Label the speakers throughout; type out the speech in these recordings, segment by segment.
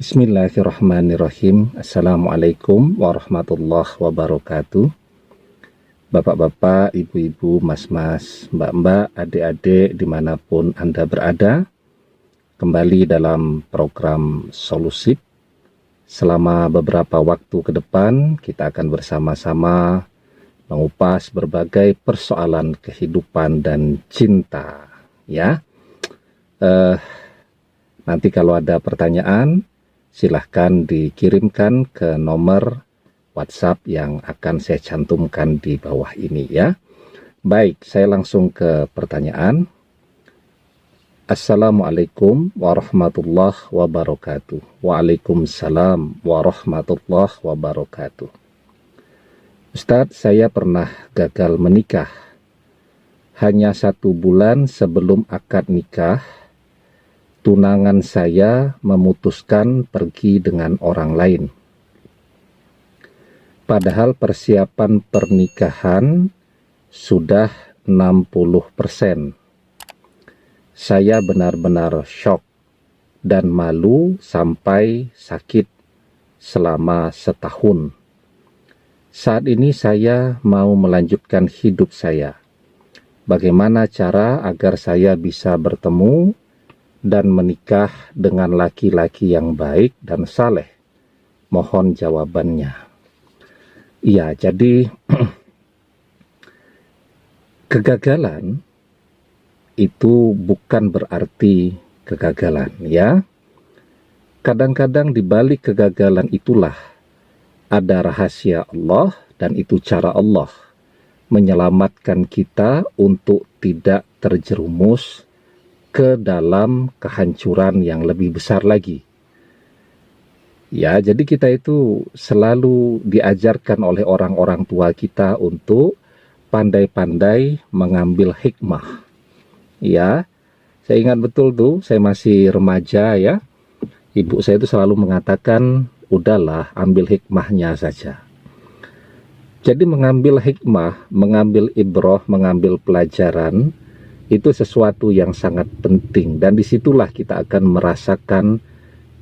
Speaker 1: Bismillahirrahmanirrahim. Assalamualaikum warahmatullahi wabarakatuh. Bapak-bapak, ibu-ibu, mas-mas, mbak-mbak, adik-adik dimanapun Anda berada, kembali dalam program Solusip. Selama beberapa waktu ke depan kita akan bersama-sama mengupas berbagai persoalan kehidupan dan cinta, ya. Nanti kalau ada pertanyaan, silahkan dikirimkan ke nomor WhatsApp yang akan saya cantumkan di bawah ini, ya. Baik, saya langsung ke pertanyaan. Assalamualaikum warahmatullahi wabarakatuh. Waalaikumsalam warahmatullahi wabarakatuh. Ustadz, saya pernah gagal menikah. Hanya 1 bulan sebelum akad nikah, tunangan saya memutuskan pergi dengan orang lain. Padahal persiapan pernikahan sudah 60%. Saya benar-benar syok dan malu sampai sakit selama setahun. Saat ini saya mau melanjutkan hidup saya. Bagaimana cara agar saya bisa bertemu dan menikah dengan laki-laki yang baik dan saleh? Mohon jawabannya. Iya, jadi kegagalan itu bukan berarti kegagalan, ya. Kadang-kadang di balik kegagalan itulah ada rahasia Allah, dan itu cara Allah menyelamatkan kita untuk tidak terjerumus ke dalam kehancuran yang lebih besar lagi. Ya, jadi kita itu selalu diajarkan oleh orang-orang tua kita untuk pandai-pandai mengambil hikmah. Ya, saya ingat betul tuh, saya masih remaja ya. Ibu saya itu selalu mengatakan, udahlah ambil hikmahnya saja. Jadi mengambil hikmah, mengambil ibrah, mengambil pelajaran, itu sesuatu yang sangat penting, dan disitulah kita akan merasakan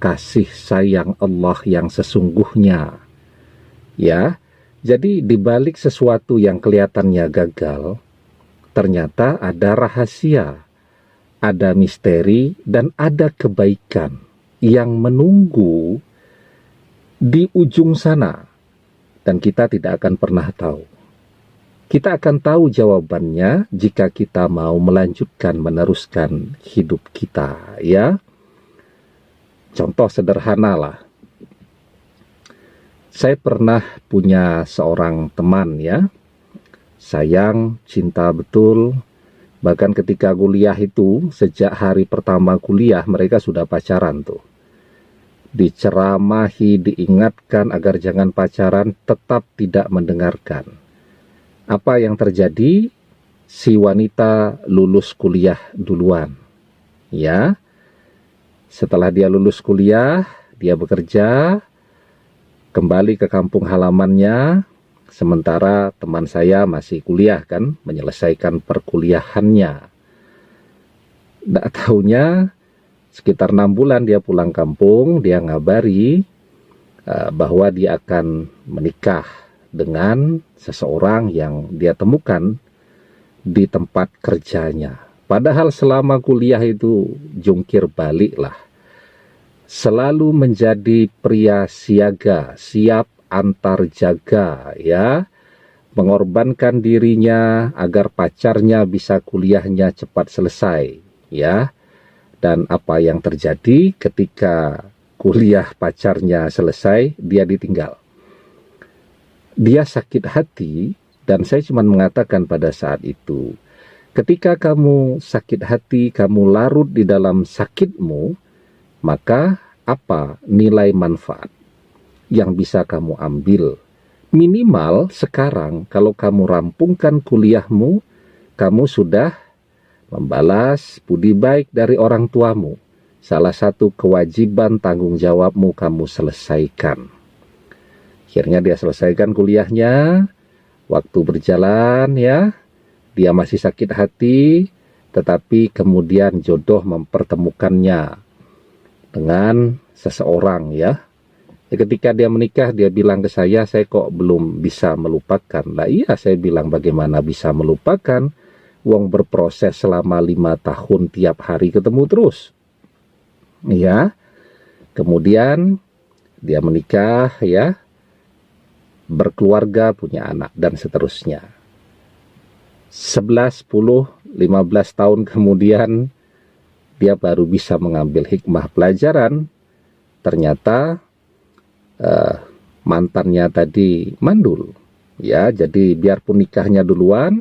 Speaker 1: kasih sayang Allah yang sesungguhnya, ya. Jadi dibalik sesuatu yang kelihatannya gagal, ternyata ada rahasia, ada misteri, dan ada kebaikan yang menunggu di ujung sana, dan kita tidak akan pernah tahu. Kita akan tahu jawabannya jika kita mau melanjutkan, meneruskan hidup kita, ya. Contoh sederhana lah. Saya pernah punya seorang teman, ya. Sayang, cinta betul. Bahkan ketika kuliah itu, sejak hari pertama kuliah, mereka sudah pacaran tuh. Diceramahi, diingatkan agar jangan pacaran, tetap tidak mendengarkan. Apa yang terjadi? Si wanita lulus kuliah duluan, ya. Setelah dia lulus kuliah, dia bekerja, kembali ke kampung halamannya, sementara teman saya masih kuliah kan, menyelesaikan perkuliahannya. Nggak tahunya, sekitar 6 bulan dia pulang kampung, dia ngabari bahwa dia akan menikah dengan seseorang yang dia temukan di tempat kerjanya. Padahal selama kuliah itu jungkir balik lah. Selalu menjadi pria siaga, siap antar jaga, ya. Mengorbankan dirinya agar pacarnya bisa kuliahnya cepat selesai, ya. Dan apa yang terjadi ketika kuliah pacarnya selesai, dia ditinggal. Dia sakit hati, dan saya cuma mengatakan pada saat itu, ketika kamu sakit hati, kamu larut di dalam sakitmu, maka apa nilai manfaat yang bisa kamu ambil? Minimal sekarang kalau kamu rampungkan kuliahmu, kamu sudah membalas budi baik dari orang tuamu. Salah satu kewajiban tanggung jawabmu kamu selesaikan. Akhirnya dia selesaikan kuliahnya, waktu berjalan ya, dia masih sakit hati, tetapi kemudian jodoh mempertemukannya dengan seseorang ya. Ketika dia menikah, dia bilang ke saya kok belum bisa melupakan. Lah iya, saya bilang bagaimana bisa melupakan? Wong berproses selama 5 tahun tiap hari ketemu terus. Ya, kemudian dia menikah ya, berkeluarga, punya anak, dan seterusnya. 11, 10, 15 tahun kemudian, dia baru bisa mengambil hikmah pelajaran. Ternyata mantannya tadi mandul. Ya, jadi biarpun nikahnya duluan,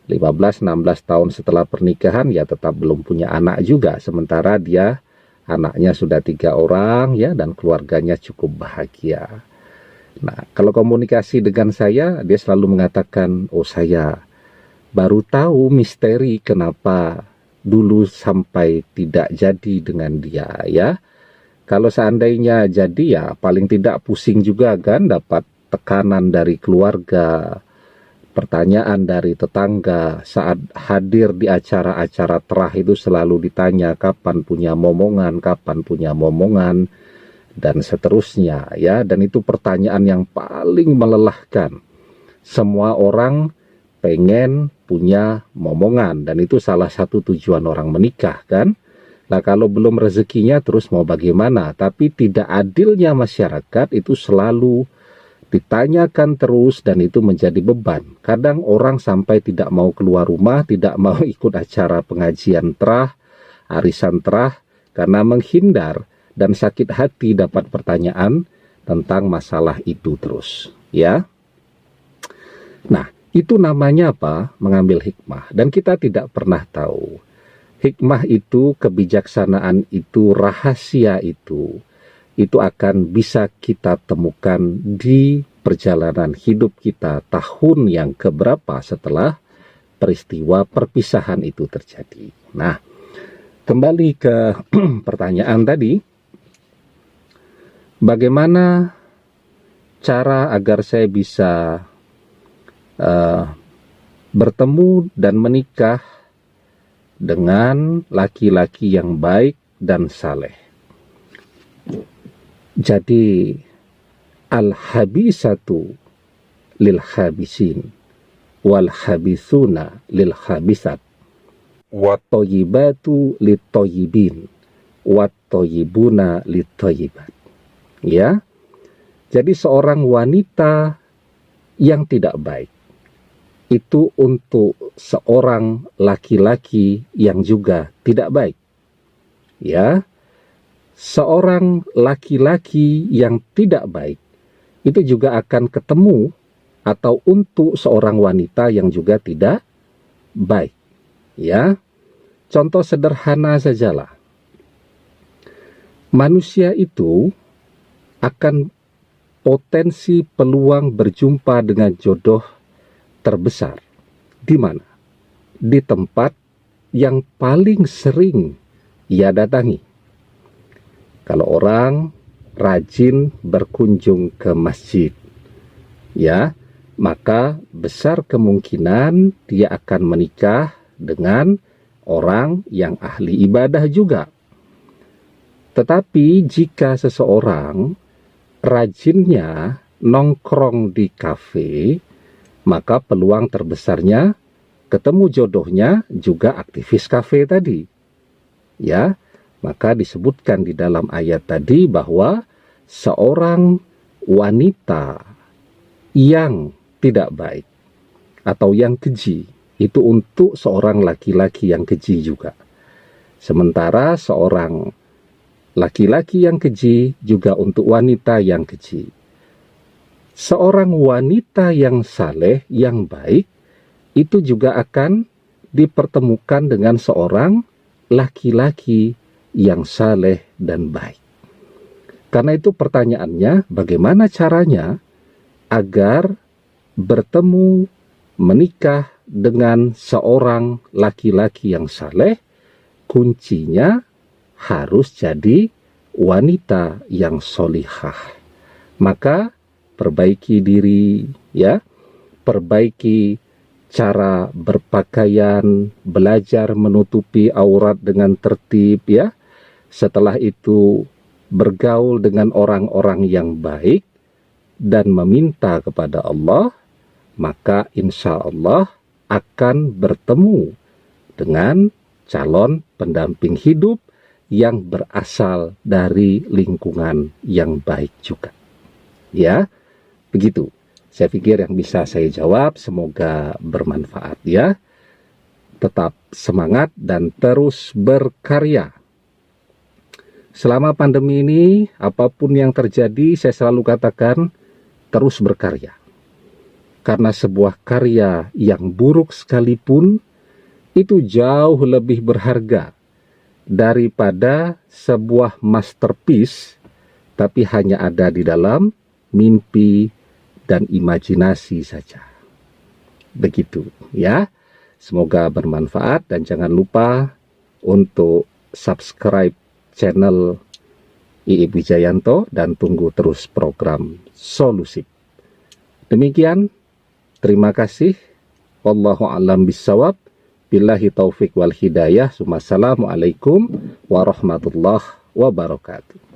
Speaker 1: 15-16 tahun setelah pernikahan, ya tetap belum punya anak juga. Sementara dia anaknya sudah 3 orang ya, dan keluarganya cukup bahagia. Nah, kalau komunikasi dengan saya, dia selalu mengatakan, oh saya baru tahu misteri kenapa dulu sampai tidak jadi dengan dia ya. Kalau seandainya jadi ya paling tidak pusing juga kan, dapat tekanan dari keluarga, pertanyaan dari tetangga. Saat hadir di acara-acara terah itu selalu ditanya kapan punya momongan, dan seterusnya ya. Dan itu pertanyaan yang paling melelahkan. Semua orang pengen punya momongan, dan itu salah satu tujuan orang menikah kan. Nah, kalau belum rezekinya terus mau bagaimana? Tapi tidak adilnya masyarakat itu selalu ditanyakan terus, dan itu menjadi beban. Kadang orang sampai tidak mau keluar rumah, tidak mau ikut acara pengajian terah, arisan terah, karena menghindar dan sakit hati dapat pertanyaan tentang masalah itu terus. Ya. Nah, itu namanya apa? Mengambil hikmah. Dan kita tidak pernah tahu. Hikmah itu, kebijaksanaan itu, rahasia itu akan bisa kita temukan di perjalanan hidup kita tahun yang keberapa setelah peristiwa perpisahan itu terjadi. Nah, kembali ke pertanyaan tadi, bagaimana cara agar saya bisa bertemu dan menikah dengan laki-laki yang baik dan saleh. Jadi al-habisatu lil habisin wal habisuna lil habisat wat thayyibatu lit thayyibin wat thayyibuna lit thayyibat. Ya. Jadi seorang wanita yang tidak baik itu untuk seorang laki-laki yang juga tidak baik. Ya. Seorang laki-laki yang tidak baik itu juga akan ketemu atau untuk seorang wanita yang juga tidak baik. Ya. Contoh sederhana sajalah. Manusia itu akan potensi peluang berjumpa dengan jodoh terbesar di mana? Di tempat yang paling sering ia datangi. Kalau orang rajin berkunjung ke masjid, ya, maka besar kemungkinan dia akan menikah dengan orang yang ahli ibadah juga. Tetapi jika seseorang rajinnya nongkrong di kafe, maka peluang terbesarnya ketemu jodohnya juga aktivis kafe tadi. Ya, maka disebutkan di dalam ayat tadi bahwa seorang wanita yang tidak baik atau yang keji itu untuk seorang laki-laki yang keji juga. Sementara seorang laki-laki yang keji juga untuk wanita yang keji. Seorang wanita yang saleh, yang baik, itu juga akan dipertemukan dengan seorang laki-laki yang saleh dan baik. Karena itu pertanyaannya, bagaimana caranya agar bertemu, menikah dengan seorang laki-laki yang saleh? Kuncinya harus jadi wanita yang solihah. Maka perbaiki diri, ya, perbaiki cara berpakaian, belajar menutupi aurat dengan tertib, ya. Setelah itu bergaul dengan orang-orang yang baik, dan meminta kepada Allah, maka insya Allah akan bertemu dengan calon pendamping hidup yang berasal dari lingkungan yang baik juga. Ya, begitu. Saya pikir yang bisa saya jawab, semoga bermanfaat ya. Tetap semangat dan terus berkarya. Selama pandemi ini, apapun yang terjadi, saya selalu katakan, terus berkarya. Karena sebuah karya yang buruk sekalipun, itu jauh lebih berharga daripada sebuah masterpiece, tapi hanya ada di dalam mimpi dan imajinasi saja. Begitu ya. Semoga bermanfaat dan jangan lupa untuk subscribe channel Iib Wijayanto dan tunggu terus program Solusip. Demikian, terima kasih. Wallahu a'lam bissawab. Billahi taufik wal hidayah. Assalamualaikum warahmatullahi wabarakatuh.